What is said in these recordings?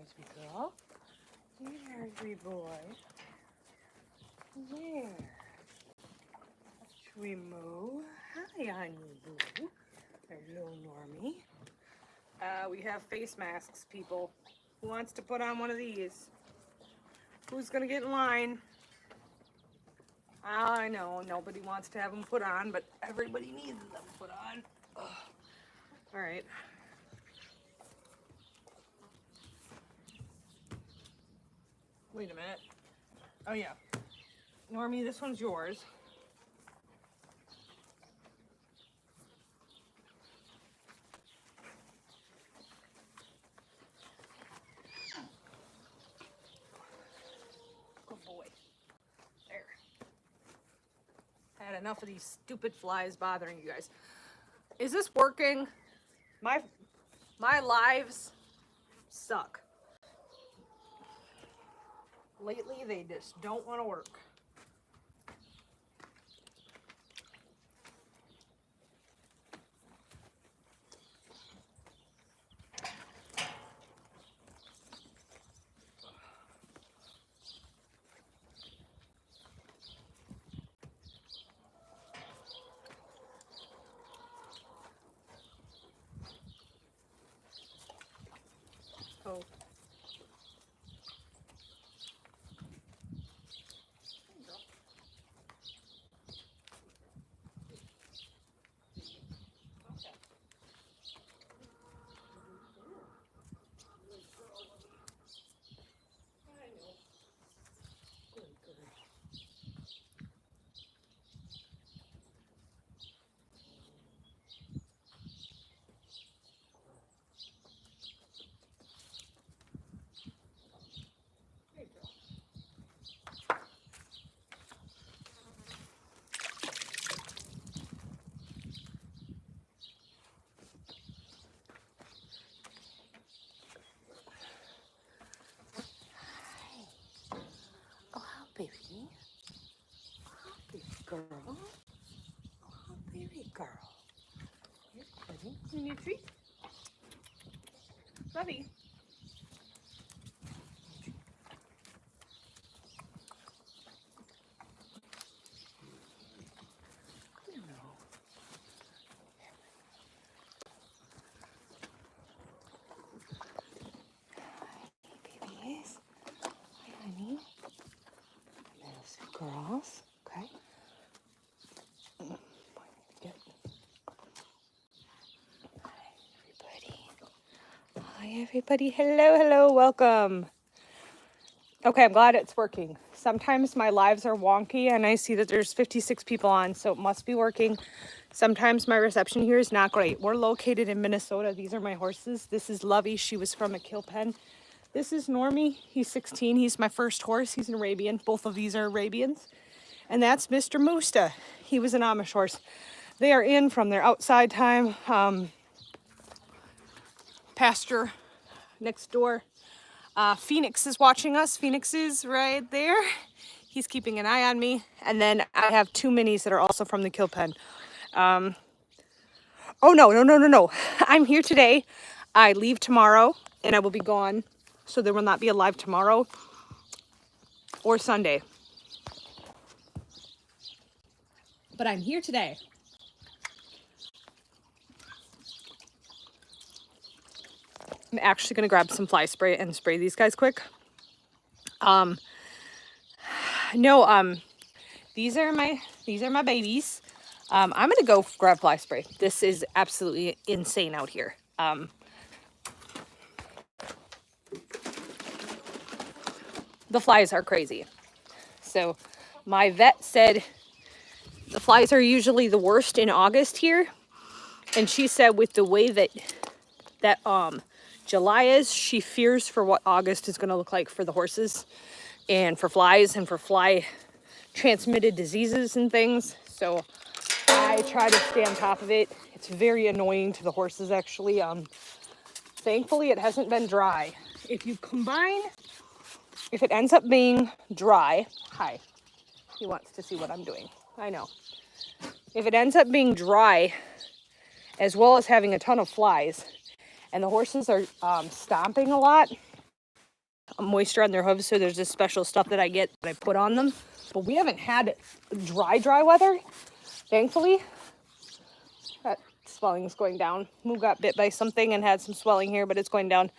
There's we girl. There's we boy. There. Should we move? Hi, honey boo. There's little Normie. We have face masks, people. Who wants to put on one of these? Who's gonna get in line? I know nobody wants to have them put on, but everybody needs them put on. Ugh. All right. Wait a minute. Oh yeah. Normie, this one's yours. Good boy. There. Had enough of these stupid flies bothering you guys. Is this working? My lives suck. Lately, they just don't want to work. Oh. Baby. Oh, baby girl. Oh, baby girl. Here's Buddy. You need a treat? Lovey. Babies. Hi, honey. Little girls. Okay. Get. Hi, everybody. Hello, hello. Welcome. Okay, I'm glad it's working. Sometimes my lives are wonky and I see that there's 56 people on, so it must be working. Sometimes my reception here is not great. We're located in Minnesota. These are my horses. This is Lovey. She was from a kill pen. This is Normie. He's 16. He's my first horse. He's an Arabian. Both of these are Arabians. And that's Mr. Musta. He was an Amish horse. They are in from their outside time. Pasture next door. Phoenix is watching us. Phoenix is right there. He's keeping an eye on me. And then I have two minis that are also from the kill pen. Oh, no. I'm here today. I leave tomorrow and I will be gone. So there will not be a live tomorrow or Sunday. But I'm here today. I'm actually going to grab some fly spray and spray these guys quick. These are my babies. I'm going to go grab fly spray. This is absolutely insane out here. The flies are crazy. So my vet said the flies are usually the worst in August here. And she said with the way that July is, she fears for what August is going to look like for the horses and for flies and for fly transmitted diseases and things. So I try to stay on top of it. It's very annoying to the horses, actually. Thankfully, it hasn't been dry. If it ends up being dry, hi. He wants to see what I'm doing. I know. If it ends up being dry, as well as having a ton of flies, and the horses are stomping a lot, moisture on their hooves, so there's this special stuff that I get that I put on them. But we haven't had dry weather, thankfully. That swelling is going down. Moo got bit by something and had some swelling here, but it's going down.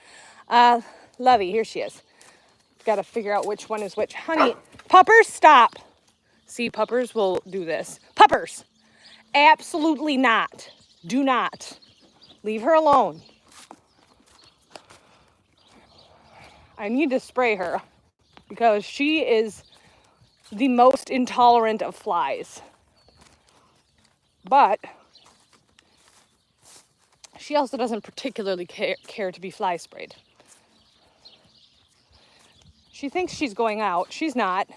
Lovey, here she is. Got to figure out which one is which. Honey, puppers, stop. See, puppers will do this. Puppers, absolutely not. Do not. Leave her alone. I need to spray her because she is the most intolerant of flies. But she also doesn't particularly care to be fly sprayed. She thinks she's going out. She's not.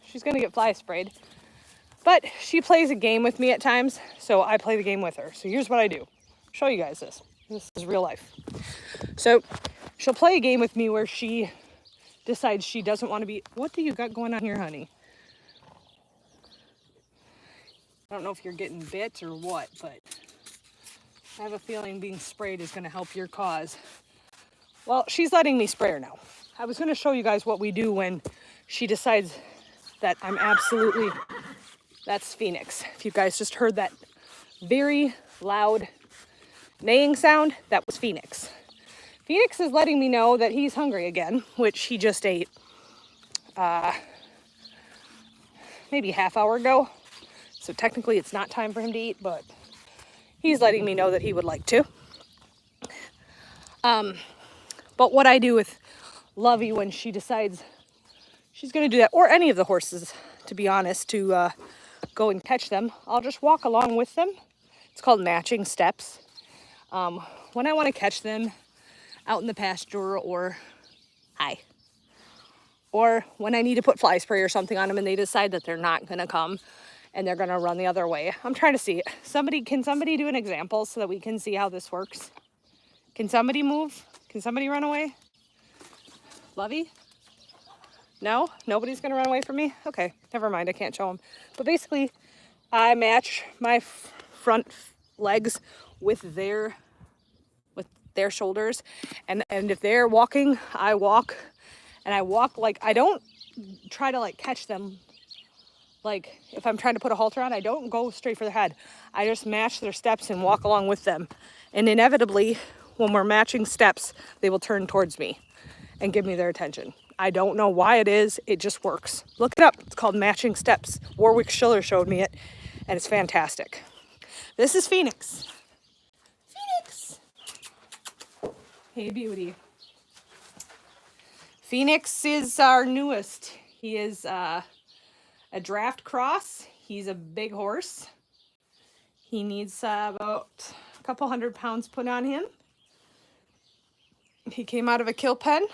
She's going to get fly sprayed. But she plays a game with me at times, so I play the game with her. So here's what I do. I'll show you guys this. This is real life. So she'll play a game with me where she decides she doesn't want to be... What do you got going on here, honey? I don't know if you're getting bit or what, but I have a feeling being sprayed is going to help your cause. Well, she's letting me spray her now. I was going to show you guys what we do when she decides that I'm absolutely... That's Phoenix. If you guys just heard that very loud neighing sound, that was Phoenix. Phoenix is letting me know that he's hungry again, which he just ate maybe half hour ago. So technically it's not time for him to eat, but he's letting me know that he would like to. But what I do with Lovey when she decides she's going to do that, or any of the horses, to be honest, to go and catch them, I'll just walk along with them. It's called matching steps. When I want to catch them out in the pasture, or when I need to put fly spray or something on them and they decide that they're not going to come and they're going to run the other way. I'm trying to see. Can somebody do an example so that we can see how this works? Can somebody move? Can somebody run away? Lovey? No? Nobody's going to run away from me? Okay, never mind. I can't show them. But basically, I match my front legs with their shoulders. And if they're walking, I walk. And I walk like, I don't try to like catch them. Like if I'm trying to put a halter on, I don't go straight for their head. I just match their steps and walk along with them. And inevitably, when we're matching steps, they will turn towards me and give me their attention. I don't know why it is. It just works. Look it up. It's called matching steps. Warwick Schiller showed me it, and it's fantastic. This is Phoenix. Phoenix. Hey, beauty. Phoenix is our newest. He is a draft cross. He's a big horse. He needs about a couple 100 pounds put on him. He came out of a kill pen.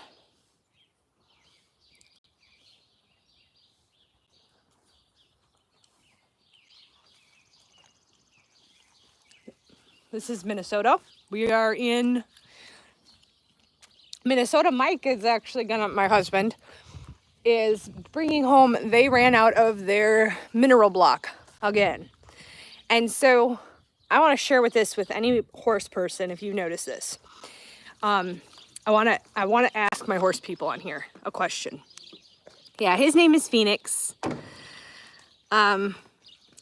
This is Minnesota. We are in Minnesota. Mike is actually my husband, is bringing home, they ran out of their mineral block again. And so I want to share with any horse person, if you notice this. I want to ask my horse people on here a question. Yeah, his name is Phoenix. And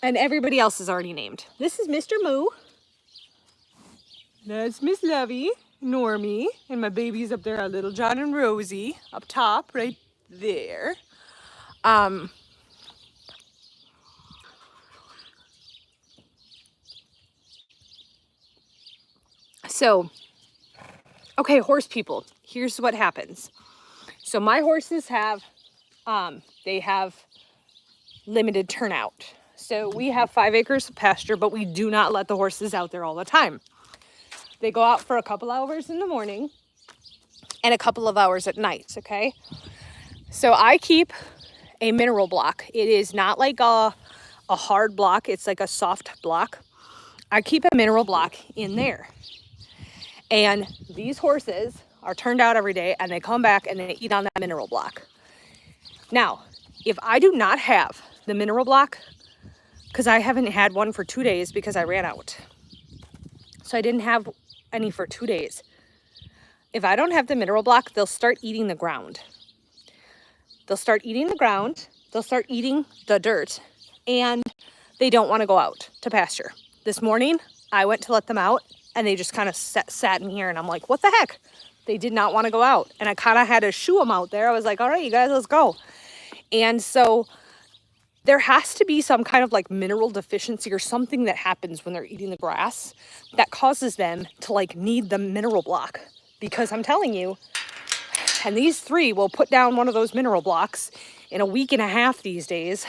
everybody else is already named. This is Mr. Moo. That's Miss Lovey, Normie, and my babies up there are Little John and Rosie up top right there. So, okay, horse people, here's what happens. So my horses have, they have limited turnout. So we have 5 acres of pasture, but we do not let the horses out there all the time. They go out for a couple hours in the morning and a couple of hours at night, okay? So I keep a mineral block. It is not like a hard block. It's like a soft block. I keep a mineral block in there. And these horses are turned out every day and they come back and they eat on that mineral block. Now, If I do not have the mineral block, because I haven't had one for 2 days because I ran out. So I didn't have any for 2 days. If I don't have the mineral block, they'll start eating the ground. They'll start eating the ground. They'll start eating the dirt. And they don't want to go out to pasture. This morning, I went to let them out, and they just kind of sat in here, and I'm like, what the heck? They did not want to go out. And I kind of had to shoo them out there. I was like, all right, you guys, let's go. And so there has to be some kind of like mineral deficiency or something that happens when they're eating the grass that causes them to like need the mineral block. Because I'm telling you, and these 3 will put down one of those mineral blocks in a week and a half these days.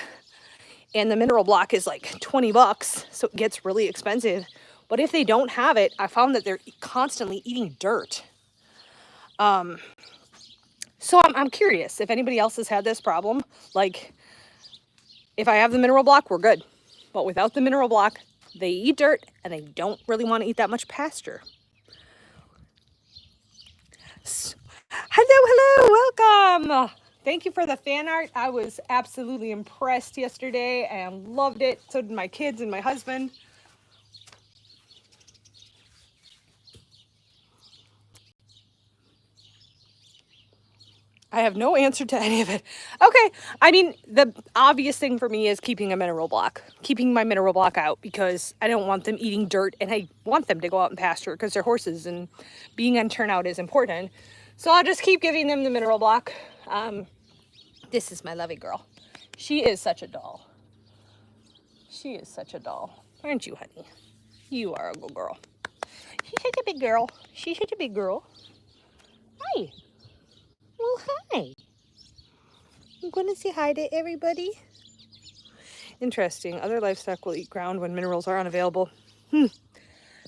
And the mineral block is like $20, so it gets really expensive. But if they don't have it, I found that they're constantly eating dirt. So I'm curious if anybody else has had this problem. Like, if I have the mineral block, we're good. But without the mineral block, they eat dirt and they don't really want to eat that much pasture. Hello, welcome. Thank you for the fan art. I was absolutely impressed yesterday and loved it. So did my kids and my husband. I have no answer to any of it. Okay, I mean, the obvious thing for me is keeping a mineral block, keeping my mineral block out, because I don't want them eating dirt, and I want them to go out and pasture because they're horses, and being on turnout is important. So I'll just keep giving them the mineral block. This is my Lovey girl. She is such a doll. She is such a doll. Aren't you, honey? You are a good girl. She's such a big girl. She's such a big girl. Hi. Well, hi. I'm going to say hi to everybody. Interesting. Other livestock will eat ground when minerals are unavailable.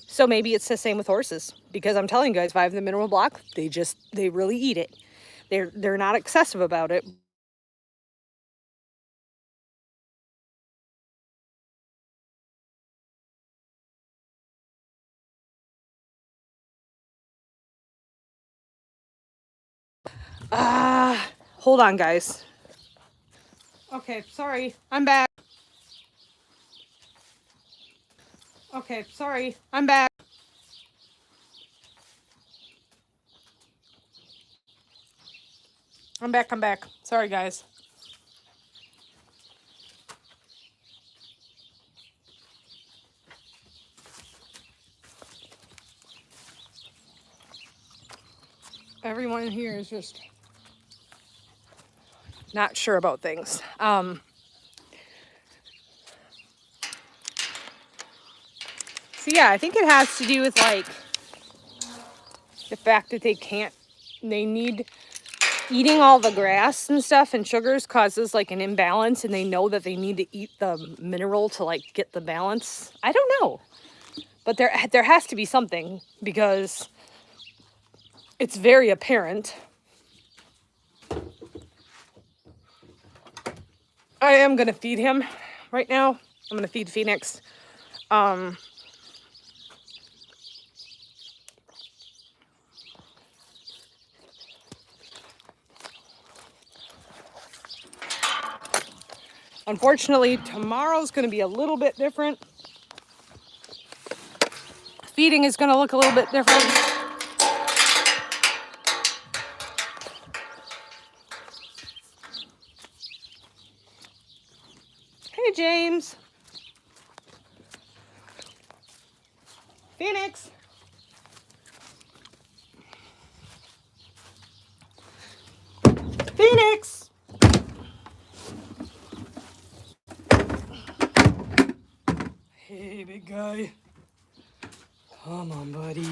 So maybe it's the same with horses, because I'm telling you guys, if I have the mineral block, they really eat it. They're not excessive about it. Hold on, guys. Okay, sorry. I'm back. Okay, sorry. I'm back. I'm back. Sorry, guys. Everyone here is just not sure about things. So yeah, I think it has to do with like the fact that they need eating all the grass and stuff, and sugars causes like an imbalance, and they know that they need to eat the mineral to like get the balance. I don't know, but there has to be something, because it's very apparent. I am gonna feed him right now. I'm gonna feed Phoenix. Unfortunately, tomorrow's gonna be a little bit different. Feeding is gonna look a little bit different. Hey, James. Phoenix. Phoenix. Hey, big guy. Come on, buddy.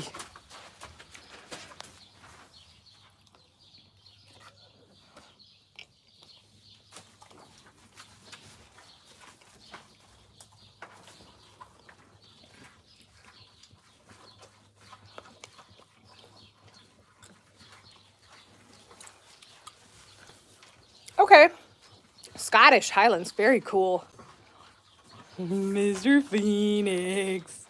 Okay. Scottish Highlands, very cool. Mr. Phoenix.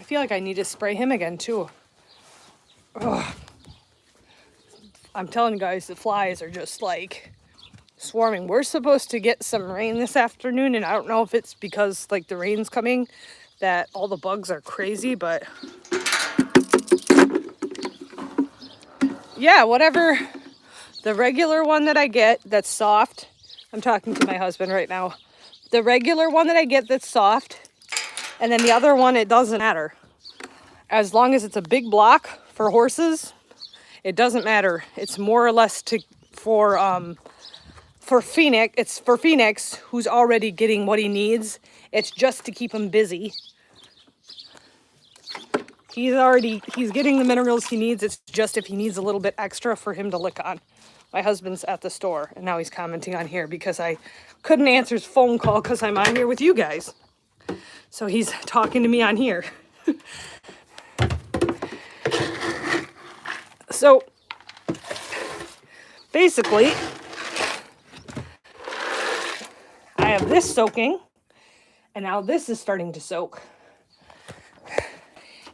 feel like I need to spray him again too. Ugh. I'm telling you guys, the flies are just like swarming. We're supposed to get some rain this afternoon, and I don't know if it's because like the rain's coming that all the bugs are crazy, but yeah, whatever. The regular one that I get that's soft, I'm talking to my husband right now. The regular one that I get that's soft, and then the other one, it doesn't matter. As long as it's a big block for horses, it doesn't matter. It's more or less for Phoenix. It's for Phoenix, who's already getting what he needs. It's just to keep him busy. He's getting the minerals he needs. It's just if he needs a little bit extra for him to lick on. My husband's at the store, and now he's commenting on here because I couldn't answer his phone call because I'm on here with you guys. So he's talking to me on here. So basically, I have this soaking, and now this is starting to soak.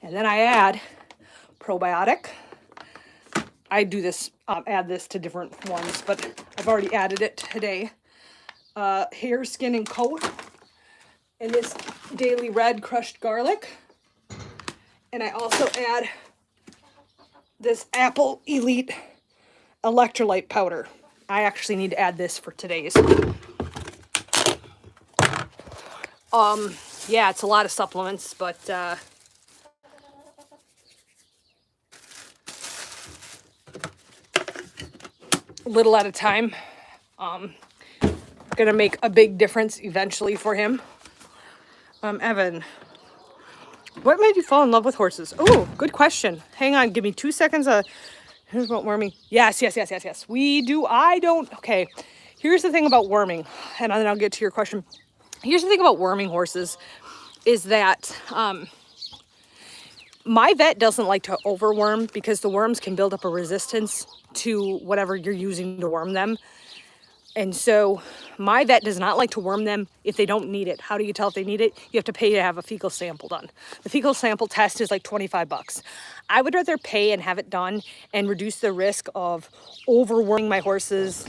And then I add probiotic. I do this, add this to different ones, but I've already added it today. Hair, skin, and coat. And this Daily Red crushed garlic. And I also add this Apple Elite electrolyte powder. I actually need to add this for today's. Yeah, it's a lot of supplements, but little at a time. Gonna make a big difference eventually for him. Evan, what made you fall in love with horses? Oh, good question. Hang on, give me 2 seconds. Here's about worming. Yes. We do. I don't. Okay. Here's the thing about worming, and then I'll get to your question. Here's the thing about worming horses is that my vet doesn't like to overworm because the worms can build up a resistance to whatever you're using to worm them. And so my vet does not like to worm them if they don't need it. How do you tell if they need it? You have to pay to have a fecal sample done. The fecal sample test is like $25. I would rather pay and have it done and reduce the risk of overworming my horses.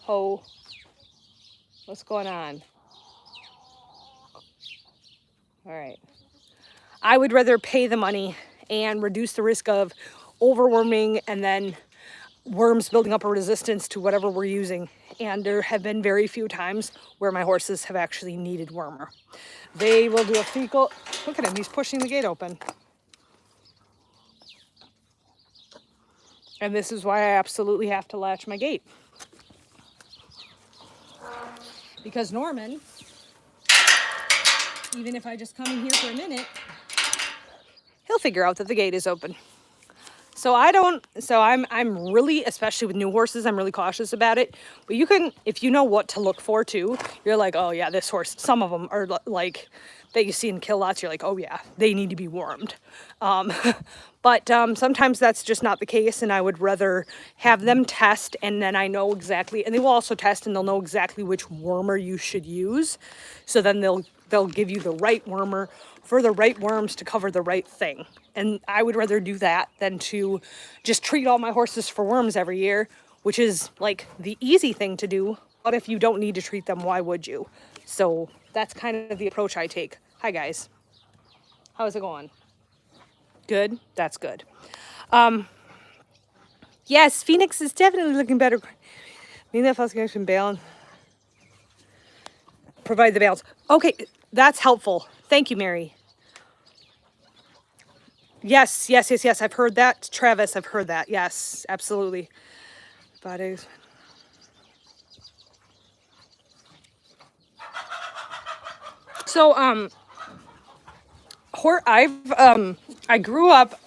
Oh, what's going on? All right. I would rather pay the money and reduce the risk of overworming and then worms building up a resistance to whatever we're using. And there have been very few times where my horses have actually needed wormer. They will do a fecal. Look at him, he's pushing the gate open. And this is why I absolutely have to latch my gate. Because Norman, even if I just come in here for a minute, he'll figure out that the gate is open. So I'm really, especially with new horses, I'm really cautious about it. But you can, if you know what to look for too, you're like, oh yeah, this horse, some of them are like, that you see in kill lots, you're like, oh yeah, they need to be wormed. But sometimes that's just not the case, and I would rather have them test, and then I know exactly, and they will also test, and they'll know exactly which wormer you should use. So then they'll give you the right wormer for the right worms to cover the right thing. And I would rather do that than to just treat all my horses for worms every year, which is like the easy thing to do. But if you don't need to treat them, why would you? So that's kind of the approach I take. Hi guys. How's it going? Good? That's good. Yes, Phoenix is definitely looking better. Maybe that false connection balance. Provide the balance. Okay, that's helpful. Thank you, Mary. Yes. I've heard that. Travis, I've heard that. Yes, absolutely. Bodies. So, I grew up,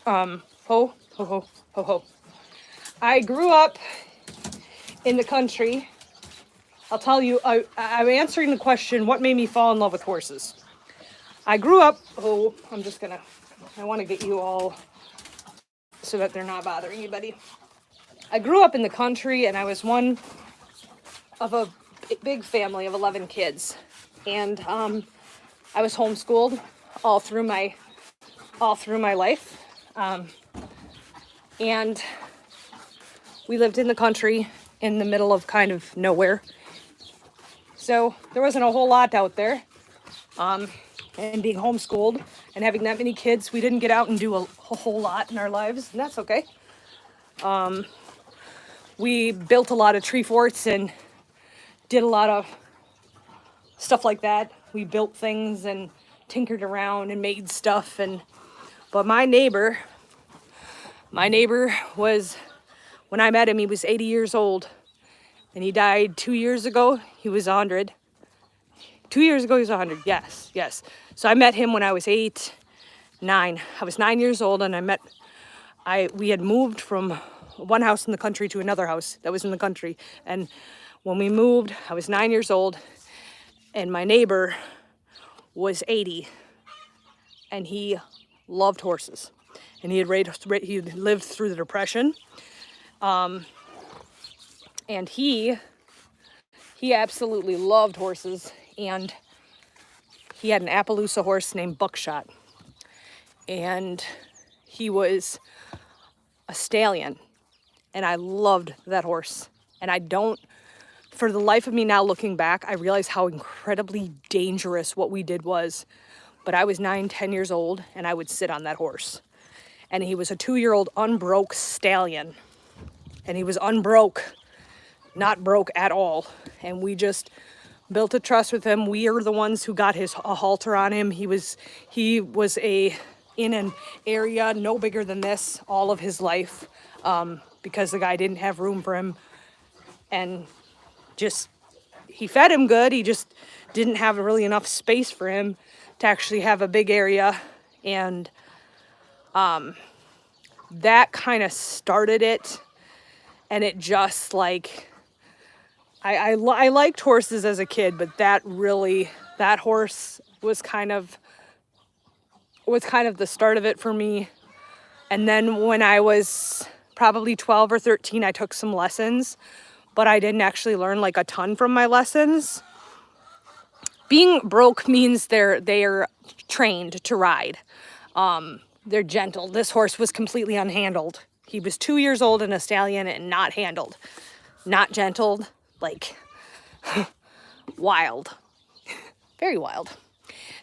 I grew up in the country. I'll tell you, I'm answering the question, what made me fall in love with horses? I grew up, I want to get you all so that they're not bothering anybody. I grew up in the country, and I was one of a big family of 11 kids. And I was homeschooled all through my all through my life. And we lived in the country in the middle of kind of nowhere. So there wasn't a whole lot out there. And being homeschooled and having that many kids, we didn't get out and do a whole lot in our lives, and that's okay. We built a lot of tree forts and did a lot of stuff like that. We built things and tinkered around and made stuff. But my neighbor was, when I met him, he was 80 years old, and he died 2 years ago. He was 100. 2 years ago, he was 100. Yes. So I met him when I was 9. I was 9 years old, and we had moved from one house in the country to another house that was in the country. And when we moved, I was 9 years old, and my neighbor was 80, and he loved horses. And he lived through the Depression. And he absolutely loved horses. And he had an Appaloosa horse named Buckshot. And he was a stallion. And I loved that horse. And for the life of me now looking back, I realize how incredibly dangerous what we did was. But I was 9, 10 years old, and I would sit on that horse. And he was a 2-year-old unbroke stallion. And he was unbroke, not broke at all. And we just built a trust with him. We are the ones who got a halter on him. He was in an area no bigger than this all of his life, because the guy didn't have room for him. And he fed him good. He just didn't have really enough space for him to actually have a big area. And that kind of started it. And it just like, I liked horses as a kid, but that horse was kind of the start of it for me. And then when I was probably 12 or 13, I took some lessons, but I didn't actually learn like a ton from my lessons. Being broke means they're trained to ride. They're gentle. This horse was completely unhandled. He was 2 years old and a stallion and not handled, not gentled, like wild, very wild.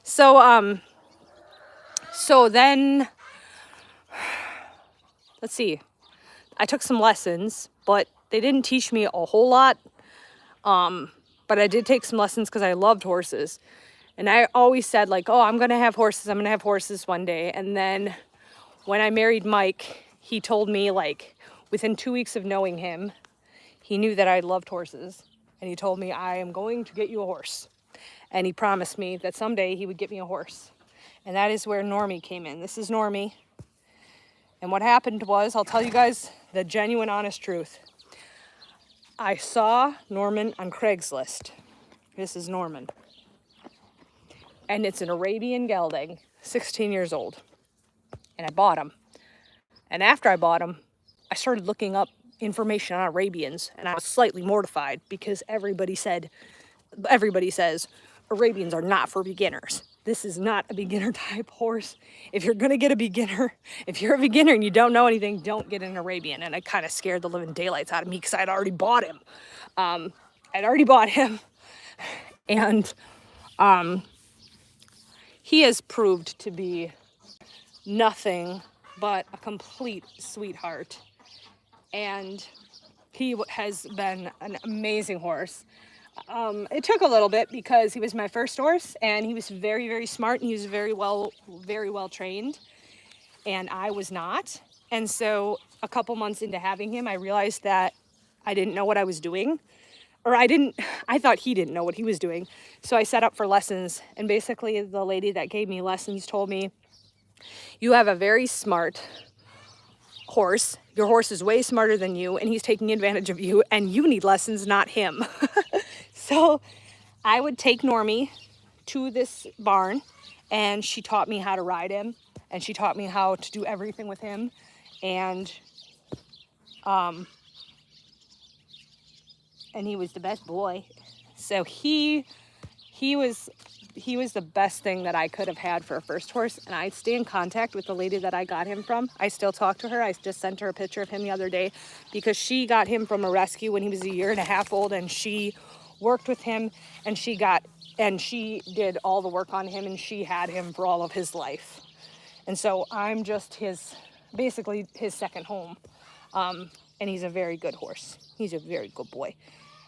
So then, let's see, I took some lessons, but they didn't teach me a whole lot. But I did take some lessons because I loved horses. And I always said like, oh, I'm going to have horses one day. And then when I married Mike, he told me like within 2 weeks of knowing him, he knew that I loved horses. And he told me, I am going to get you a horse. And he promised me that someday he would get me a horse. And that is where Normie came in. This is Normie. And what happened was, I'll tell you guys the genuine, honest truth. I saw Norman on Craigslist. This is Norman. And it's an Arabian gelding, 16 years old. And I bought him. And after I bought him, I started looking up information on Arabians. And I was slightly mortified because everybody says Arabians are not for beginners. This is not a beginner type horse. If you're going to get if you're a beginner and you don't know anything, don't get an Arabian. And it kind of scared the living daylights out of me because I'd already bought him. And he has proved to be nothing but a complete sweetheart. And he has been an amazing horse. It took a little bit because he was my first horse, and he was very, very smart, and he was very well trained, and I was not. And so a couple months into having him, I realized that I didn't know what I was doing, or I thought he didn't know what he was doing. So I set up for lessons, and basically the lady that gave me lessons told me, you have a very smart horse. Your horse is way smarter than you, and he's taking advantage of you, and you need lessons, not him. So I would take Normie to this barn, and she taught me how to ride him, and she taught me how to do everything with him. And he was the best boy. So he was the best thing that I could have had for a first horse. And I stay in contact with the lady that I got him from. I still talk to her. I just sent her a picture of him the other day because she got him from a rescue when he was 1.5 years old, and she worked with him, and she did all the work on him, and she had him for all of his life. And so I'm just basically his second home. And he's a very good horse. He's a very good boy.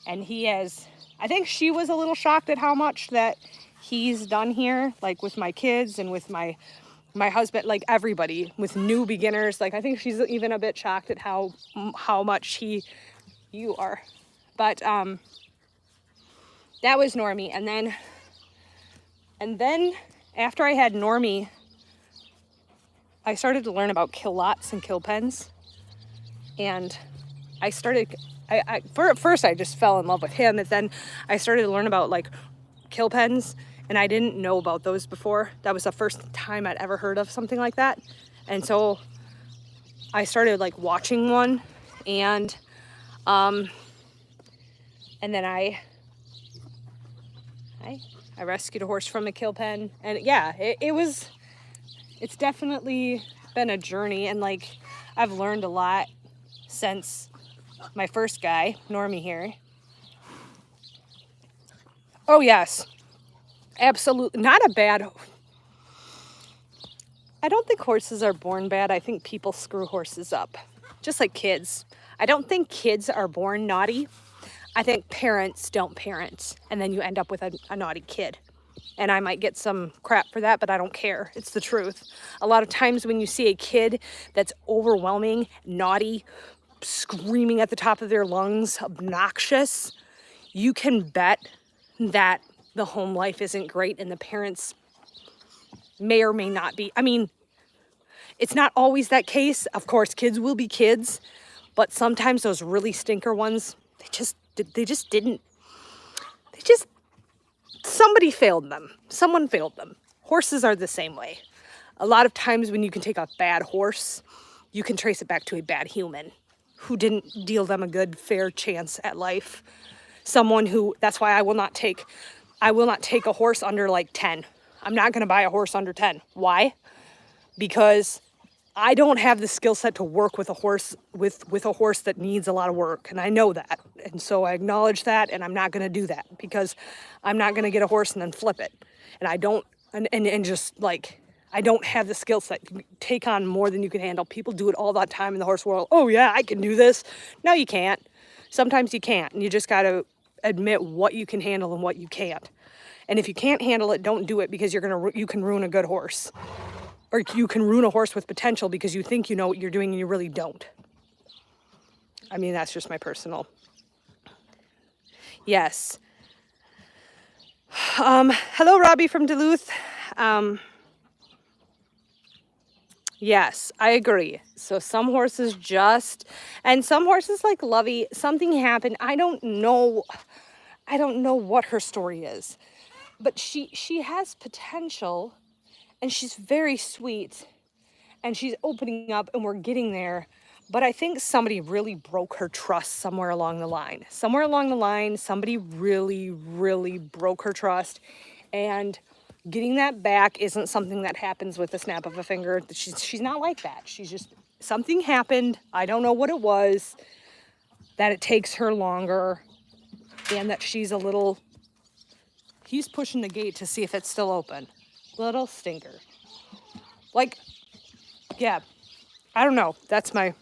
And I think she was a little shocked at how much that he's done here, like with my kids and with my husband, like everybody, with new beginners. Like I think she's even a bit shocked at how much you are. But that was Normie. And then after I had Normie, I started to learn about kill lots and kill pens. And I at first I just fell in love with him, and then I started to learn about like kill pens, and I didn't know about those before. That was the first time I'd ever heard of something like that. And so I started like watching one, and then I rescued a horse from a kill pen. And yeah, it's definitely been a journey, and like I've learned a lot since my first guy, Normie here. Oh yes, absolutely. Not a bad. I don't think horses are born bad. I think people screw horses up, just like kids. I don't think kids are born naughty. I think parents don't parent, and then you end up with a naughty kid. And I might get some crap for that, but I don't care. It's the truth. A lot of times when you see a kid that's overwhelming, naughty, screaming at the top of their lungs, obnoxious, you can bet that the home life isn't great, and the parents may or may not be. I mean, it's not always that case. Of course, kids will be kids, but sometimes those really stinker ones, somebody failed them. Someone failed them. Horses are the same way. A lot of times when you can take a bad horse, you can trace it back to a bad human who didn't deal them a good, fair chance at life. That's why I will not take a horse under like 10. I'm not going to buy a horse under 10. Why? Because I don't have the skill set to work with a horse with a horse that needs a lot of work, and I know that. And so I acknowledge that, and I'm not going to do that because I'm not going to get a horse and then flip it. And I don't just like, I don't have the skill set to take on more than you can handle. People do it all the time in the horse world. Oh yeah, I can do this. No, you can't. Sometimes you can't, and you just got to admit what you can handle and what you can't. And if you can't handle it, don't do it, because you can ruin a good horse. Or you can ruin a horse with potential because you think you know what you're doing and you really don't. I mean, that's just my personal. Yes. Hello, Robbie from Duluth. Yes, I agree. So some horses and some horses like Lovey, something happened. I don't know what her story is, but she has potential. And she's very sweet, and she's opening up, and we're getting there. But I think somebody really broke her trust somewhere along the line. Somewhere along the line, somebody really, really broke her trust. And getting that back isn't something that happens with the snap of a finger. She's not like that. She's just, something happened. I don't know what it was, that it takes her longer, and that she's a little, he's pushing the gate to see if it's still open. Little stinker. Like, yeah, I don't know. That's my,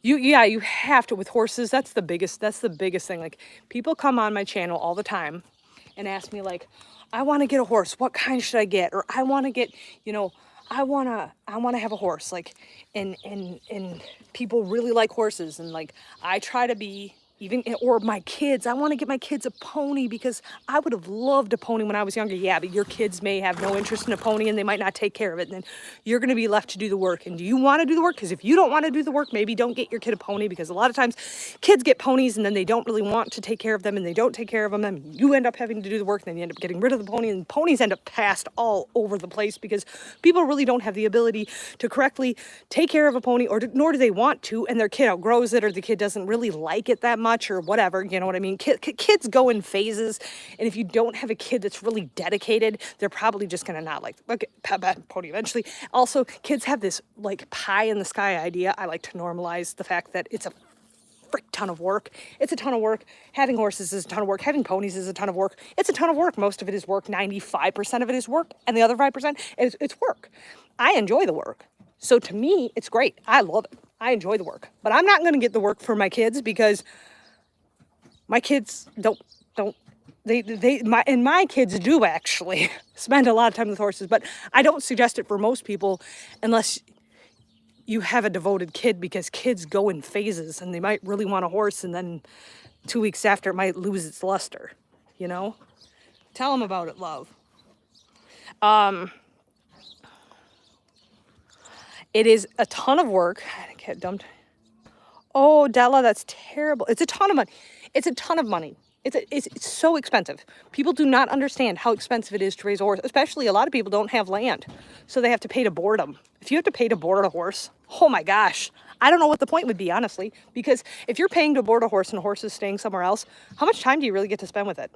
you have to, with horses, that's the biggest thing. Like, people come on my channel all the time and ask me like, I want to get a horse. What kind should I get? Or I want to get, I want to have a horse. Like, and people really like horses. And like, I try to be, or my kids, I want to get my kids a pony because I would have loved a pony when I was younger. Yeah, but your kids may have no interest in a pony and they might not take care of it. And then you're going to be left to do the work. And do you want to do the work? Because if you don't want to do the work, maybe don't get your kid a pony, because a lot of times kids get ponies and then they don't really want to take care of them, and they don't take care of them. And you end up having to do the work, and then you end up getting rid of the pony, and ponies end up passed all over the place because people really don't have the ability to correctly take care of a pony, nor do they want to, and their kid outgrows it, or the kid doesn't really like it that much. much or whatever, you know what I mean? Kids go in phases, and if you don't have a kid that's really dedicated, they're probably just gonna not like pony eventually. Also, kids have this like pie in the sky idea. I like to normalize the fact that it's a frick ton of work. It's a ton of work. Having horses is a ton of work. Having ponies is a ton of work. It's a ton of work. Most of it is work. 95% of it is work, and the other 5% is it's work. I enjoy the work. So to me, it's great. I love it. I enjoy the work. But I'm not going to get the work for my kids because my kids my kids do actually spend a lot of time with horses, but I don't suggest it for most people unless you have a devoted kid, because kids go in phases and they might really want a horse and then 2 weeks after it might lose its luster, you know? Tell them about it, love. It is a ton of work. I get dumped. Oh, Della, that's terrible. It's a ton of money. It's a ton of money. It's so expensive. People do not understand how expensive it is to raise a horse. Especially a lot of people don't have land, so they have to pay to board them. If you have to pay to board a horse, oh my gosh, I don't know what the point would be, honestly. Because if you're paying to board a horse and the horse is staying somewhere else, how much time do you really get to spend with it?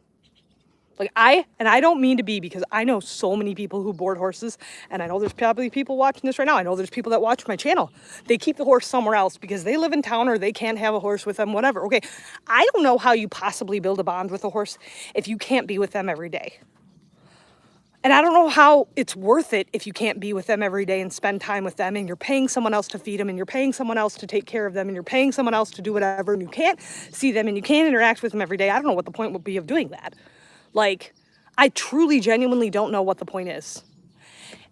Like I don't mean to be, because I know so many people who board horses, and I know there's probably people watching this right now. I know there's people that watch my channel. They keep the horse somewhere else because they live in town or they can't have a horse with them, whatever. Okay, I don't know how you possibly build a bond with a horse if you can't be with them every day. And I don't know how it's worth it if you can't be with them every day and spend time with them, and you're paying someone else to feed them, and you're paying someone else to take care of them, and you're paying someone else to do whatever, and you can't see them and you can't interact with them every day. I don't know what the point would be of doing that. Like, I truly, genuinely don't know what the point is.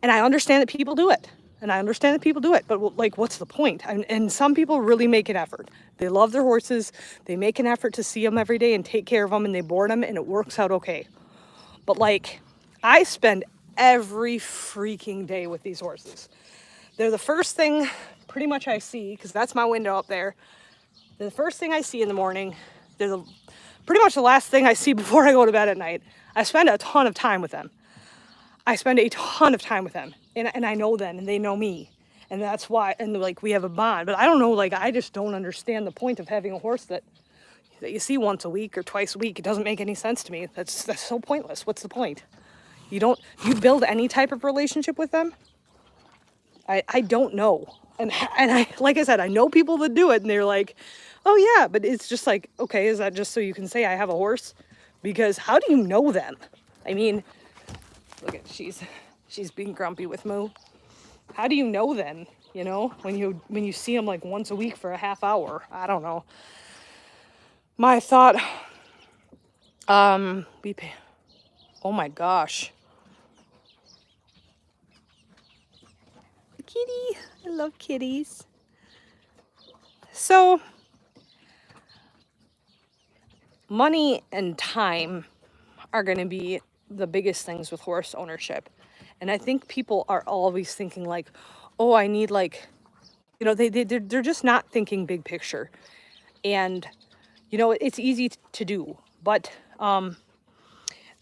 And I understand that people do it. But like, what's the point? And some people really make an effort. They love their horses. They make an effort to see them every day and take care of them, and they board them, and it works out okay. But like, I spend every freaking day with these horses. They're the first thing pretty much I see, because that's my window up there. They're the first thing I see in the morning. They're pretty much the last thing I see before I go to bed at night. I spend a ton of time with them. And I know them, and they know me. And that's why, and like, we have a bond. But I don't know, like, I just don't understand the point of having a horse that you see once a week or twice a week. It doesn't make any sense to me. That's so pointless. What's the point? You build any type of relationship with them? I don't know. And I, like I said, I know people that do it, and they're like, oh yeah, but it's just like, okay, is that just so you can say I have a horse? Because how do you know them? I mean, look at, she's being grumpy with Moo. How do you know them? You know, when you see them like once a week for a half hour. I don't know. My thought, oh my gosh. Kitty, I love kitties. So, money and time are going to be the biggest things with horse ownership. And I think people are always thinking like, oh, I need like, you know, they're just not thinking big picture. And, you know, it's easy to do, but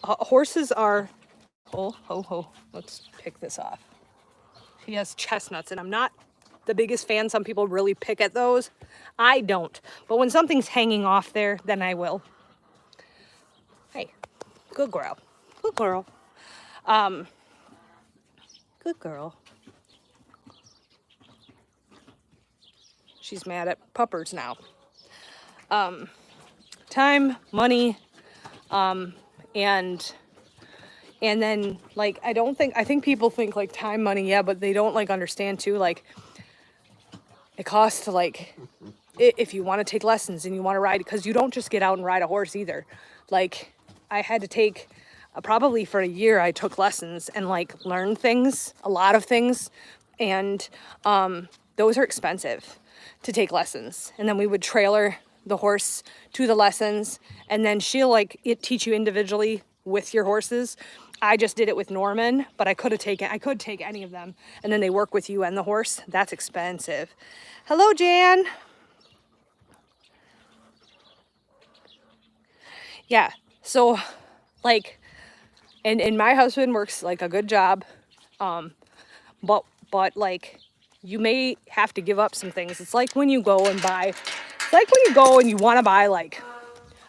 horses are, let's pick this off. He has chestnuts, and I'm not the biggest fan. Some people really pick at those. I don't. But when something's hanging off there, then I will. Hey, good girl. Good girl. Good girl. She's mad at puppers now. Time, money, and then, like, I think people think, like, time, money, yeah, but they don't, like, understand, too, like, it costs to, like, if you want to take lessons and you want to ride, because you don't just get out and ride a horse, either. Like, I had to take, probably for a year, I took lessons and, like, learned things, a lot of things, and those are expensive to take lessons. And then we would trailer the horse to the lessons, and then she'll, like, teach you individually with your horses. I just did it with Norman, but I could take any of them, and then they work with you and the horse. That's expensive. Hello, Jan. Yeah, so, like, and my husband works, like, a good job, but like, you may have to give up some things. It's like when you go and buy like when you go and you want to buy like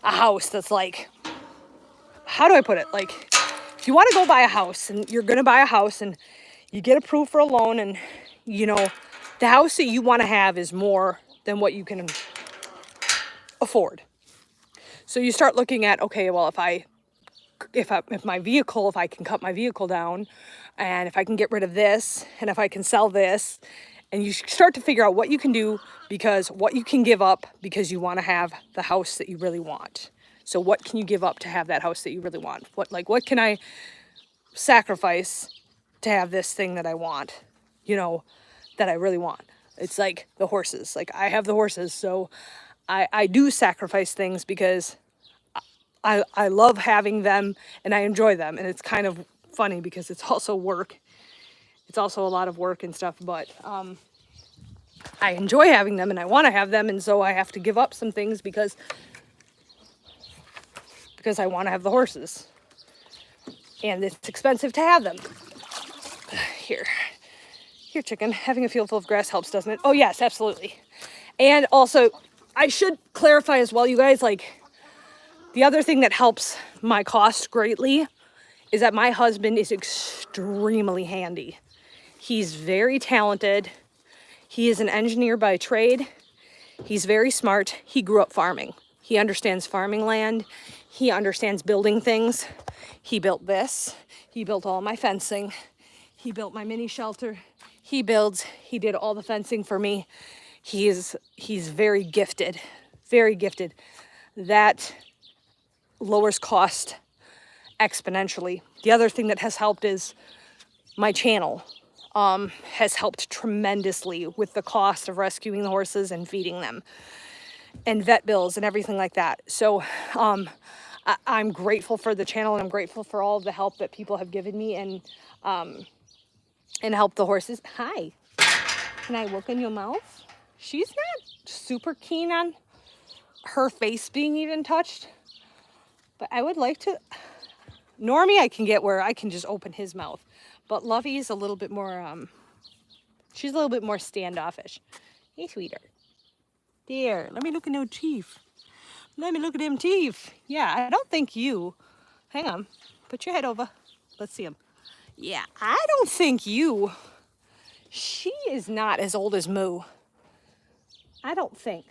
a house that's like, how do I put it? Like, if you want to go buy a house and you're going to buy a house and you get approved for a loan, and you know, the house that you want to have is more than what you can afford. So you start looking at, okay, well, if my vehicle, if I can cut my vehicle down, and if I can get rid of this, and if I can sell this, and you start to figure out what you can do, because what you can give up because you want to have the house that you really want. So what can you give up to have that house that you really want? What can I sacrifice to have this thing that I want, you know, that I really want? It's like the horses. Like, I have the horses, so I do sacrifice things because I love having them and I enjoy them. And it's kind of funny because it's also work. It's also a lot of work and stuff, but I enjoy having them and I want to have them. And so I have to give up some things because I want to have the horses. And it's expensive to have them. Here, chicken. Having a field full of grass helps, doesn't it? Oh, yes, absolutely. And also, I should clarify as well, you guys, like, the other thing that helps my cost greatly is that my husband is extremely handy. He's very talented. He is an engineer by trade. He's very smart. He grew up farming. He understands farming land. He understands building things. He built this. He built all my fencing. He built my mini shelter. He did all the fencing for me. He's very gifted, very gifted. That lowers cost exponentially. The other thing that has helped is my channel has helped tremendously with the cost of rescuing the horses and feeding them and vet bills and everything like that. So I'm grateful for the channel, and I'm grateful for all of the help that people have given me and help the horses. Hi, can I look in your mouth? She's not super keen on her face being even touched, but I would like to. Normie, I can get where I can just open his mouth, but Lovey is a little bit more, she's a little bit more standoffish. Hey, sweetheart. There, let me look at them teeth. Let me look at them teeth. Yeah, I don't think you, hang on, put your head over. Let's see him. Yeah, I don't think you, she is not as old as Moo. I don't think.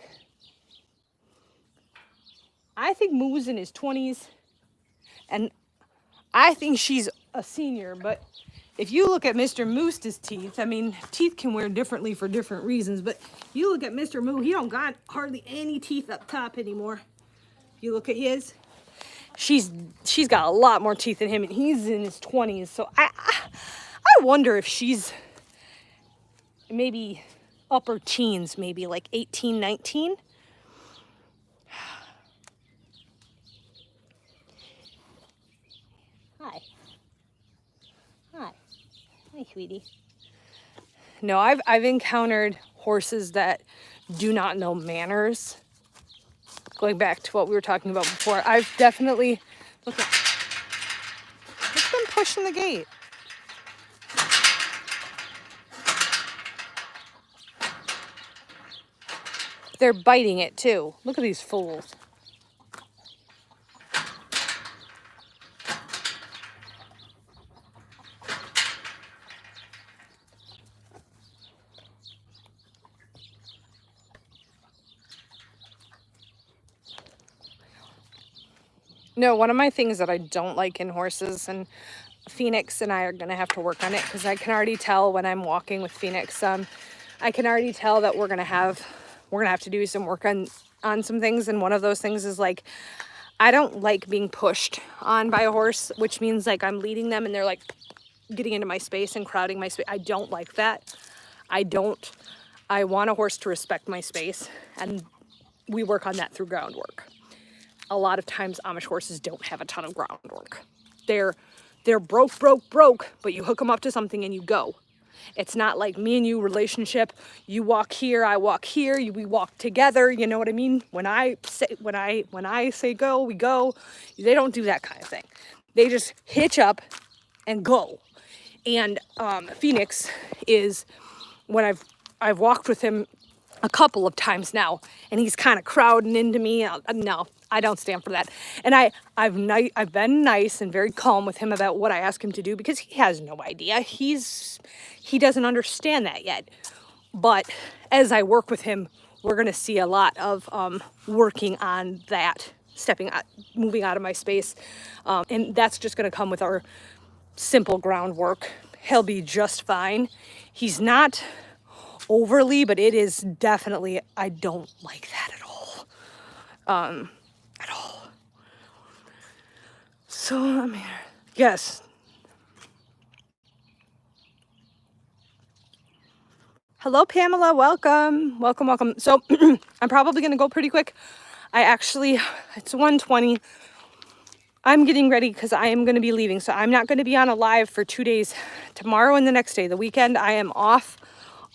I think Moo's in his 20s, and I think she's a senior, but if you look at Mr. Moose's teeth, I mean, teeth can wear differently for different reasons, but you look at Mr. Moo, he don't got hardly any teeth up top anymore. You look at his, she's got a lot more teeth than him, and he's in his 20s, so I wonder if she's maybe upper teens, maybe like 18, 19. Hi. Hi, sweetie. No, I've encountered horses that do not know manners. Going back to what we were talking about before, I've definitely look at them pushing the gate. They're biting it too. Look at these fools. No, one of my things that I don't like in horses, and Phoenix and I are gonna have to work on it, because I can already tell when I'm walking with Phoenix, I can already tell that we're gonna have to do some work on some things, and one of those things is like, I don't like being pushed on by a horse, which means like I'm leading them and they're like getting into my space and crowding my space. I don't like that. I want a horse to respect my space, and we work on that through groundwork. A lot of times Amish horses don't have a ton of groundwork. They're broke, but you hook them up to something and you go. It's not like me and you relationship. You walk here, I walk here, we walk together. You know what I mean? When I say go, we go. They don't do that kind of thing. They just hitch up and go. And Phoenix is, when I've walked with him a couple of times now, and he's kind of crowding into me. No, I don't stand for that. And I've been nice and very calm with him about what I ask him to do, because he has no idea. He doesn't understand that yet. But as I work with him, we're going to see a lot of working on that, moving out of my space. And that's just going to come with our simple groundwork. He'll be just fine. He's not overly, but it is definitely, I don't like that at all. At all. So I'm here. Yes. Hello, Pamela. Welcome. Welcome, welcome. So I'm probably going to go pretty quick. It's 1:20. I'm getting ready because I am going to be leaving. So I'm not going to be on a live for 2 days, tomorrow and the next day. The weekend, I am off.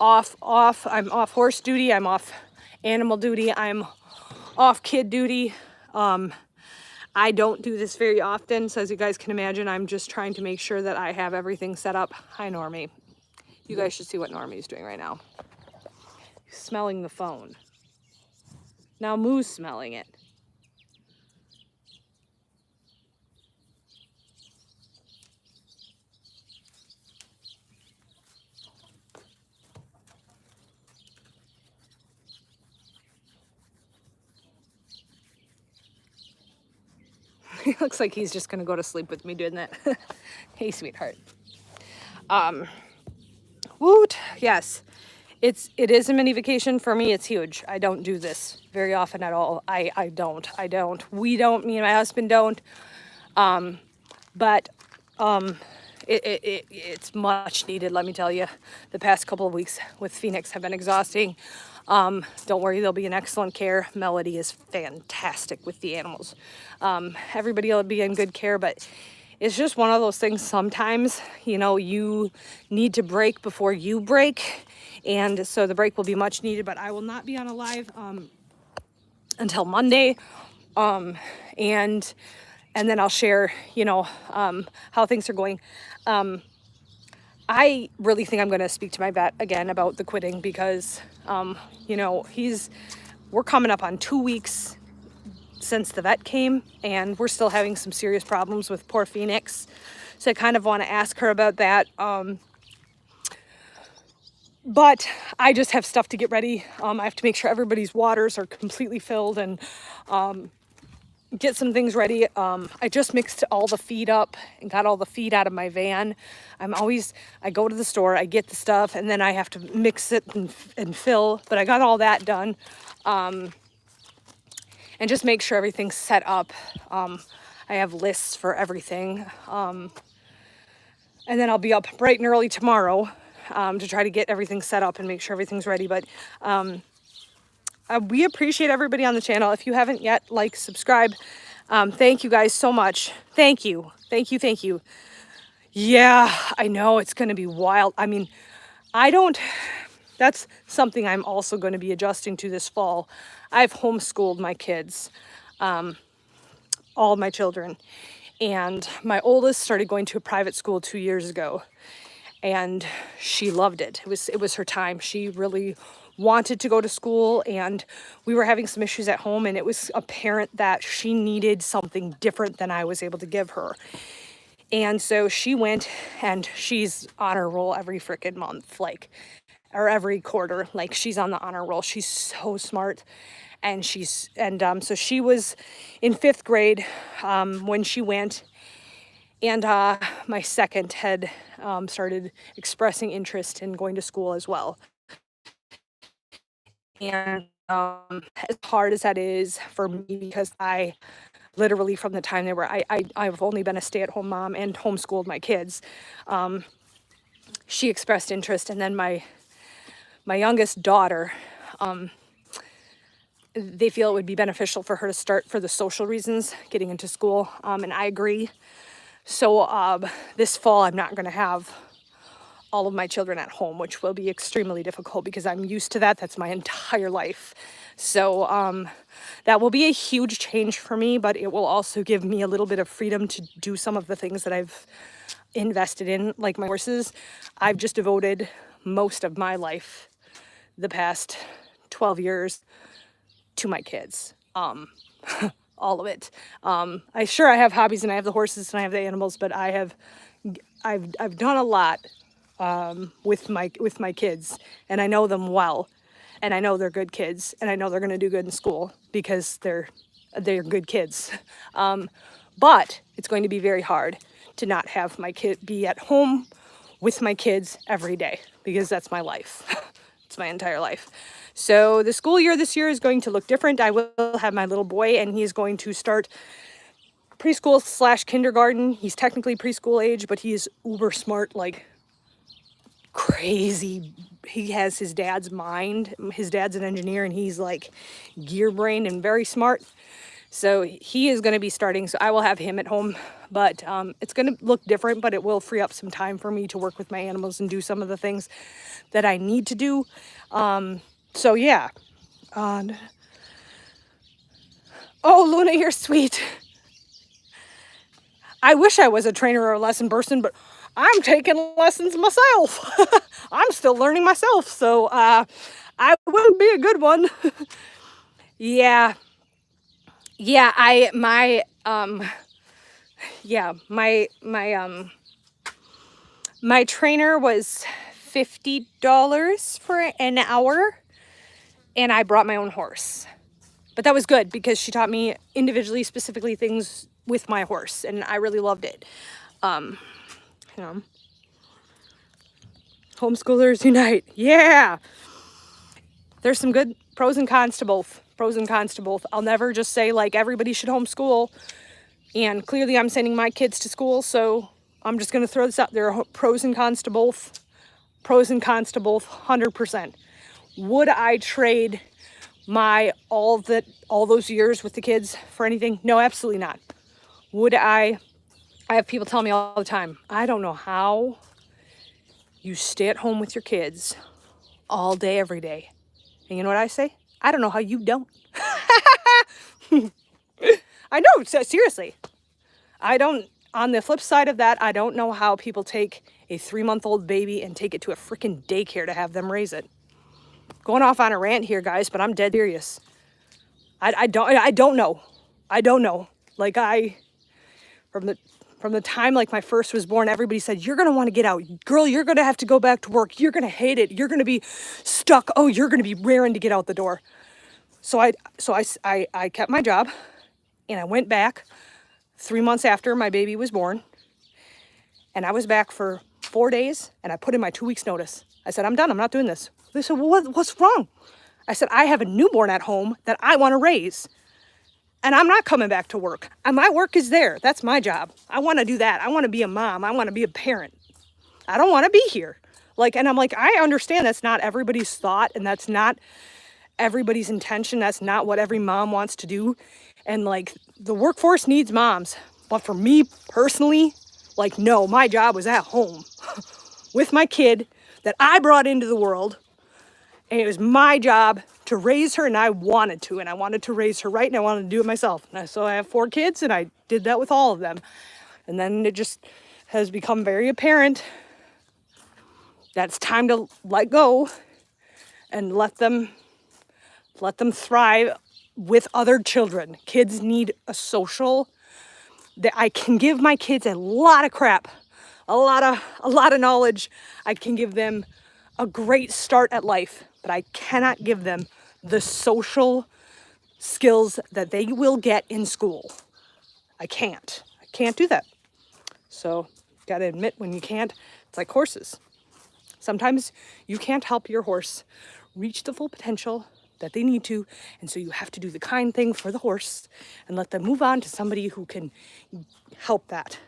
I'm off horse duty. I'm off animal duty. I'm off kid duty. I don't do this very often. So as you guys can imagine, I'm just trying to make sure that I have everything set up. Hi, Normie. You guys should see what Normie's doing right now. He's smelling the phone. Now Moo's smelling it. He looks like he's just gonna go to sleep with me doing that. Hey, sweetheart. Woot, yes. It is a mini vacation for me. It's huge. I don't do this very often at all. I don't. We don't, me and my husband don't. But it's much needed, let me tell you. The past couple of weeks with Phoenix have been exhausting. Don't worry, they'll be in excellent care. Melody is fantastic with the animals. Everybody will be in good care, but it's just one of those things sometimes, you need to break before you break. And so the break will be much needed, but I will not be on a live until Monday. And then I'll share, how things are going. I really think I'm going to speak to my vet again about the quitting because, we're coming up on 2 weeks since the vet came, and we're still having some serious problems with poor Phoenix. So I kind of want to ask her about that. But I just have stuff to get ready. I have to make sure everybody's waters are completely filled and get some things ready. I just mixed all the feed up and got all the feed out of my van. I go to the store, I get the stuff, and then I have to mix it and fill, but I got all that done. And just make sure everything's set up. I have lists for everything. And then I'll be up bright and early tomorrow to try to get everything set up and make sure everything's ready. But we appreciate everybody on the channel. If you haven't yet, subscribe. Thank you guys so much. Thank you. Yeah, I know it's going to be wild. I mean, that's something I'm also going to be adjusting to this fall. I've homeschooled my kids, all my children. And my oldest started going to a private school 2 years ago. And she loved it. It was her time. She really wanted to go to school, and we were having some issues at home, and it was apparent that she needed something different than I was able to give her. And so she went, and she's honor roll every freaking month, or every quarter. She's on the honor roll. She's so smart. And so she was in 5th grade when she went. And my second had started expressing interest in going to school as well. And as hard as that is for me, because I literally from the time they were, I've only been a stay-at-home mom and homeschooled my kids. She expressed interest, and then my youngest daughter, they feel it would be beneficial for her to start for the social reasons, getting into school, and I agree. So this fall, I'm not going to have all of my children at home, which will be extremely difficult because I'm used to that. That's my entire life. So that will be a huge change for me, but it will also give me a little bit of freedom to do some of the things that I've invested in, like my horses. I've just devoted most of my life the past 12 years to my kids. All of it. I have hobbies and I have the horses and I have the animals, but I've done a lot with my kids, and I know them well, and I know they're good kids, and I know they're going to do good in school because they're good kids. But it's going to be very hard to not have my kid be at home with my kids every day, because that's my life. It's my entire life. So the school year this year is going to look different. I will have my little boy, and he's going to start preschool / kindergarten. He's technically preschool age, but he's uber smart, like crazy. He has his dad's mind. His dad's an engineer, and he's like gear brained and very smart. So he is going to be starting. So I will have him at home, but it's going to look different, but it will free up some time for me to work with my animals and do some of the things that I need to do. So yeah. Oh, Luna, you're sweet. I wish I was a trainer or a lesson person, but I'm taking lessons myself. I'm still learning myself, so I wouldn't be a good one. Yeah. Yeah, my trainer was $50 for an hour, and I brought my own horse. But that was good because she taught me individually, specifically things with my horse, and I really loved it. You know, homeschoolers unite. Yeah. There's some good pros and cons to both. I'll never just say like everybody should homeschool. And clearly I'm sending my kids to school, so I'm just going to throw this out. There are pros and cons to both. 100%. Would I trade all those years with the kids for anything? No, absolutely not. Would I have people tell me all the time, I don't know how you stay at home with your kids all day, every day. And you know what I say? I don't know how you don't. I know, seriously. I don't, on the flip side of that, I don't know how people take a 3-month-old baby and take it to a freaking daycare to have them raise it. Going off on a rant here, guys, but I'm dead serious. I don't know. Like from the time like my first was born, everybody said, you're going to want to get out. Girl, you're going to have to go back to work. You're going to hate it. You're going to be stuck. Oh, you're going to be raring to get out the door. So I kept my job, and I went back 3 months after my baby was born, and I was back for 4 days, and I put in my 2 weeks notice. I said, I'm done. I'm not doing this. They said, well, what's wrong? I said, I have a newborn at home that I want to raise, and I'm not coming back to work. And my work is there. That's my job. I want to do that. I want to be a mom. I want to be a parent. I don't want to be here. And I'm like, I understand that's not everybody's thought, and that's not everybody's intention. That's not what every mom wants to do. And like the workforce needs moms. But for me personally, like, no, my job was at home with my kid that I brought into the world. And it was my job to raise her, and I wanted to raise her right, and I wanted to do it myself. So I have 4 kids, and I did that with all of them. And then it just has become very apparent that it's time to let go and let them thrive with other children. Kids need a social. That I can give my kids a lot of crap, a lot of knowledge. I can give them a great start at life, but I cannot give them the social skills that they will get in school. I can't do that. So gotta admit, when you can't, it's like horses. Sometimes you can't help your horse reach the full potential that they need to, and so you have to do the kind thing for the horse and let them move on to somebody who can help that.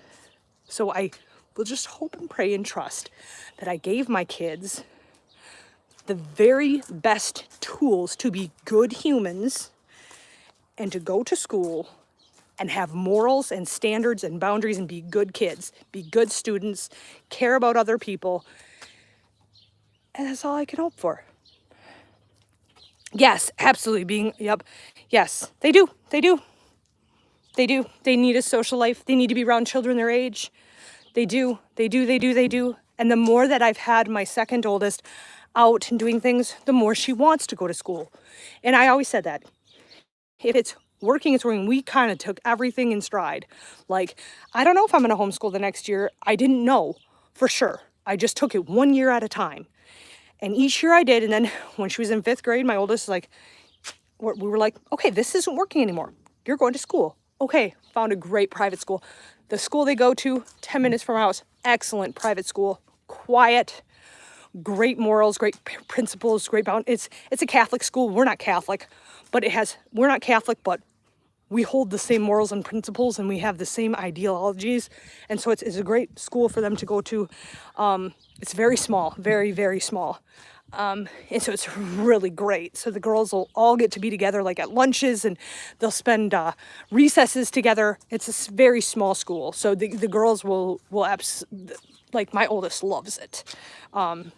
So I will just hope and pray and trust that I gave my kids the very best tools to be good humans and to go to school and have morals and standards and boundaries and be good kids, be good students, care about other people. And that's all I can hope for. Yes, absolutely. Yes, they do. They need a social life. They need to be around children their age. They do. And the more that I've had my second oldest, out and doing things, the more she wants to go to school. And I always said that. If it's working, it's working. We kind of took everything in stride. Like, I don't know if I'm going to homeschool the next year. I didn't know for sure. I just took it 1 year at a time. And each year I did. And then when she was in 5th grade, my oldest, like, we were like, okay, this isn't working anymore. You're going to school. Okay, found a great private school. The school they go to, 10 minutes from our house, excellent private school, quiet, great morals, great principles, great boundaries. It's a Catholic school. We're not Catholic, but we're not Catholic, but we hold the same morals and principles, and we have the same ideologies. And so it's a great school for them to go to. It's very small, very, very small. And so it's really great. So the girls will all get to be together, like at lunches, and they'll spend recesses together. It's a very small school. So the girls will like, my oldest loves it.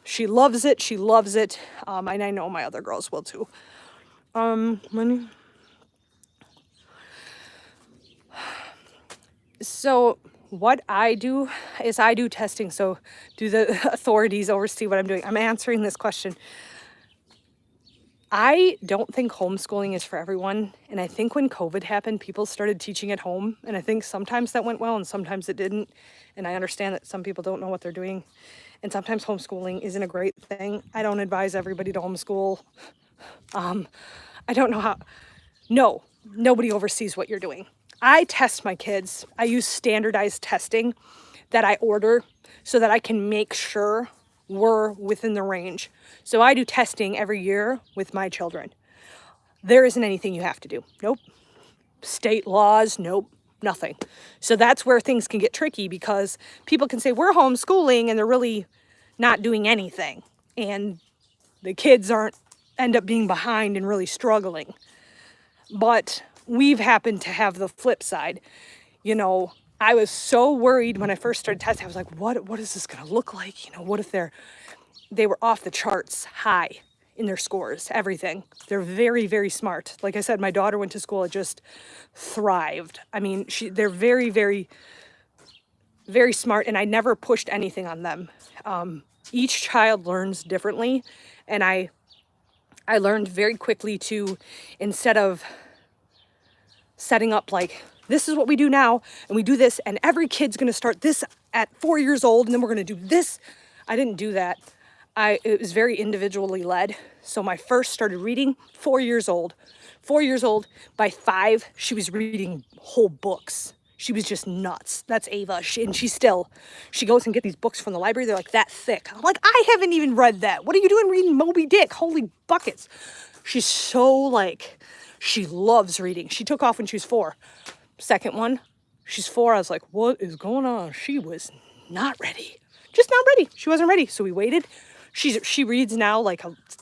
She loves it. She loves it. And I know my other girls will too. So what I do is I do testing. So do the authorities oversee what I'm doing? I'm answering this question. I don't think homeschooling is for everyone. And I think when COVID happened, people started teaching at home. And I think sometimes that went well and sometimes it didn't. And I understand that some people don't know what they're doing. And sometimes homeschooling isn't a great thing. I don't advise everybody to homeschool. I don't know how. No, nobody oversees what you're doing. I test my kids. I use standardized testing that I order so that I can make sure we're within the range. So I do testing every year with my children. There isn't anything you have to do. Nope. State laws, nope, nothing. So that's where things can get tricky, because people can say we're homeschooling and they're really not doing anything. And the kids end up being behind and really struggling. But we've happened to have the flip side. You know, I was so worried when I first started testing. I was like, what is this going to look like? You know, what if they were off the charts high in their scores, everything. They're very, very smart. Like I said, my daughter went to school, it just thrived. I mean, they're very, very, very smart, and I never pushed anything on them. Each child learns differently, and I learned very quickly to, instead of setting up like, this is what we do now, and we do this, and every kid's gonna start this at 4 years old, and then we're gonna do this. I didn't do that. It was very individually led. So my first started reading 4 years old. 4 years old, by 5, she was reading whole books. She was just nuts. That's Ava. She goes and get these books from the library. They're like that thick. I'm like, I haven't even read that. What are you doing reading Moby Dick? Holy buckets. She's so like, she loves reading. She took off when she was 4. Second one, she's 4. I was like, what is going on? She was not ready. Just not ready. She wasn't ready. So we waited. She reads now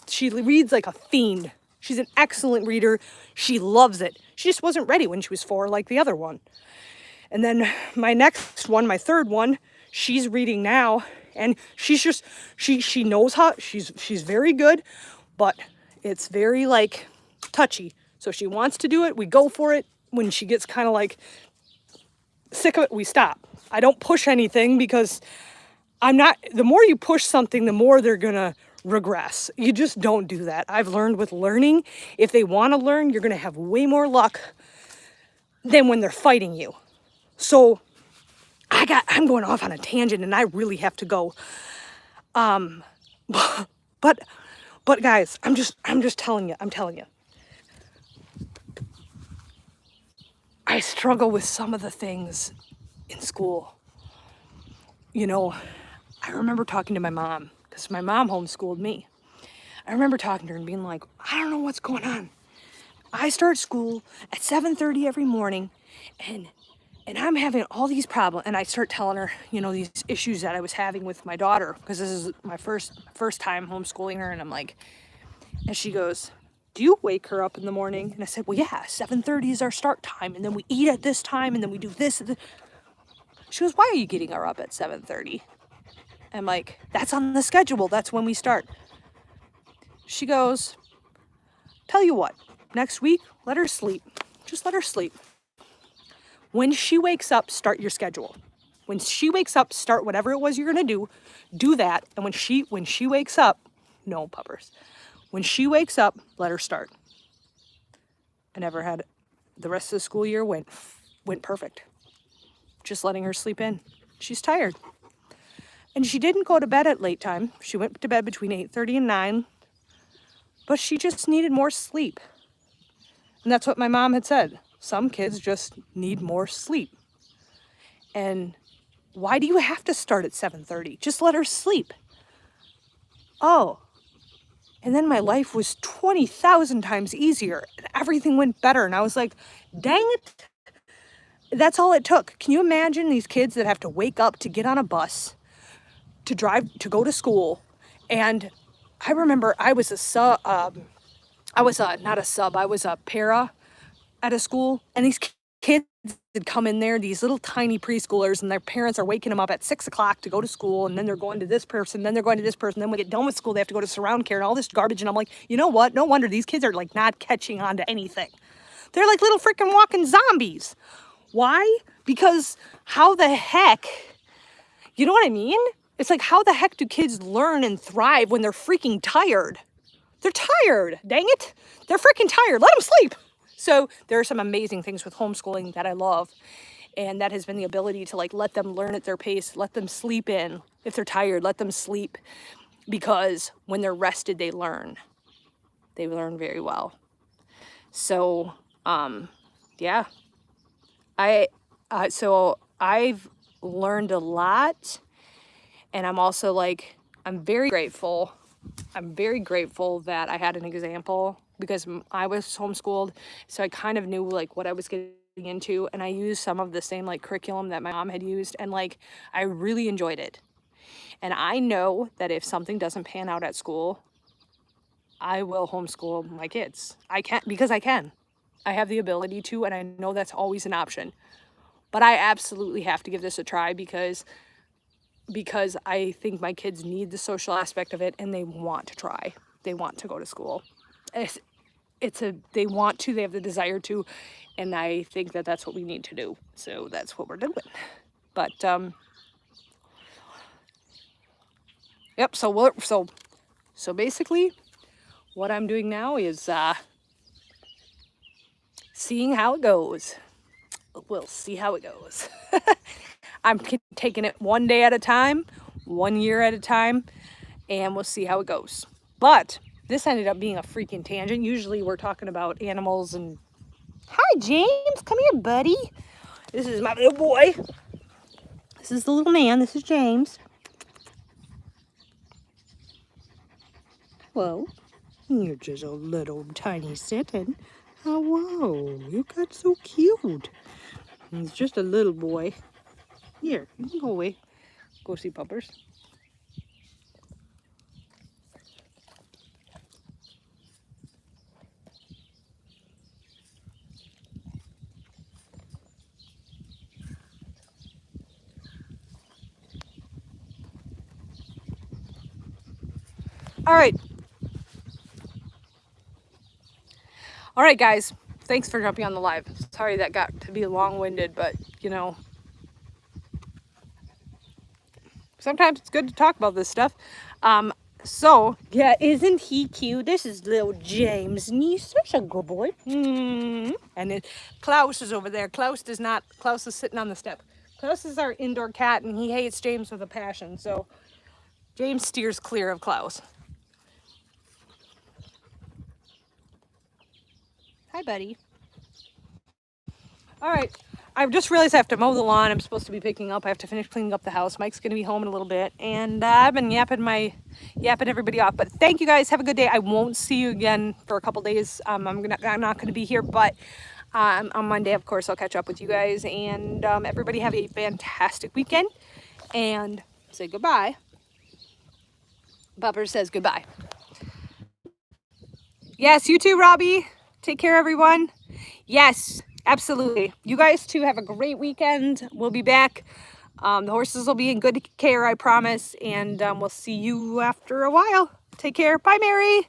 she reads like a fiend. She's an excellent reader. She loves it. She just wasn't ready when she was 4, like the other one. And then my next one, my third one, she's reading now, and she's just, she knows how, she's very good, but it's very like touchy. So she wants to do it, we go for it. When she gets kind of like sick of it, we stop. I don't push anything, because the more you push something, the more they're gonna regress. You just don't do that. I've learned with learning, if they want to learn, you're gonna have way more luck than when they're fighting you. So I'm going off on a tangent, and I really have to go. But guys, I'm just telling you. I'm telling you. I struggle with some of the things in school. You know, I remember talking to my mom, because my mom homeschooled me. I remember talking to her and being like, I don't know what's going on. I start school at 7:30 every morning, and I'm having all these problems. And I start telling her, you know, these issues that I was having with my daughter, because this is my first time homeschooling her. And I'm like, and she goes, do you wake her up in the morning? And I said, well, yeah, 7:30 is our start time. And then we eat at this time, and then we do this. She goes, why are you getting her up at 7:30? I'm like, that's on the schedule. That's when we start. She goes, tell you what, next week, let her sleep. Just let her sleep. When she wakes up, start your schedule. When she wakes up, start whatever it was you're going to do that. And when she wakes up, puppers. When she wakes up, let her start. I never had, the rest of the school year went perfect. Just letting her sleep in. She's tired. And she didn't go to bed at late time. She went to bed between 8:30 and 9. But she just needed more sleep. And that's what my mom had said. Some kids just need more sleep. And why do you have to start at 7:30? Just let her sleep. Oh. And then my life was 20,000 times easier. And everything went better. And I was like, dang it. That's all it took. Can you imagine these kids that have to wake up to get on a bus, to drive, to go to school? And I remember I was I was a para at a school, and these kids would come in there, these little tiny preschoolers, and their parents are waking them up at 6 o'clock to go to school, and then they're going to this person, then they're going to this person, then when they get done with school, they have to go to surround care and all this garbage, and I'm like, you know what? No wonder these kids are like not catching on to anything. They're like little freaking walking zombies. Why? Because how the heck, you know what I mean? It's like, how the heck do kids learn and thrive when they're freaking tired? They're tired, dang it. They're freaking tired, let them sleep. So there are some amazing things with homeschooling that I love. And that has been the ability to like let them learn at their pace, let them sleep in. If they're tired, let them sleep. Because when they're rested, they learn. They learn very well. So, yeah. So I've learned a lot, and I'm also like, I'm very grateful that I had an example, because I was homeschooled, so I kind of knew like what I was getting into, and I used some of the same like curriculum that my mom had used, and like I really enjoyed it. And I know that if something doesn't pan out at school, I will homeschool my kids. I can, because I can. I have the ability to, and I know that's always an option. But I absolutely have to give this a try, because I think my kids need the social aspect of it, and they want to try. They want to go to school. They want to, they have the desire to, and I think that that's what we need to do. So that's what we're doing. But, yep, so basically what I'm doing now is, seeing how it goes. We'll see how it goes. I'm taking it one day at a time, 1 year at a time, and we'll see how it goes. But this ended up being a freaking tangent. Usually we're talking about animals and... Hi, James. Come here, buddy. This is my little boy. This is the little man. This is James. Hello. You're just a little tiny sitting. Hello. You got so cute. He's just a little boy. Here, you can go away. Go see puppers. All right. All right, guys. Thanks for jumping on the live. Sorry that got to be long-winded, but, you know, sometimes it's good to talk about this stuff. So, yeah, isn't he cute? This is little James, and he's such a good boy. And Klaus is over there. Klaus is sitting on the step. Klaus is our indoor cat, and he hates James with a passion, so James steers clear of Klaus. Hi, buddy. All right. I just realized I have to mow the lawn. I'm supposed to be picking up. I have to finish cleaning up the house. Mike's going to be home in a little bit. And I've been yapping everybody off. But thank you guys. Have a good day. I won't see you again for a couple days. I'm not going to be here. But on Monday, of course, I'll catch up with you guys. And everybody have a fantastic weekend. And say goodbye. Bubber says goodbye. Yes, you too, Robbie. Take care, everyone. Yes. Absolutely. You guys too have a great weekend. We'll be back. The horses will be in good care, I promise. And we'll see you after a while. Take care. Bye, Mary.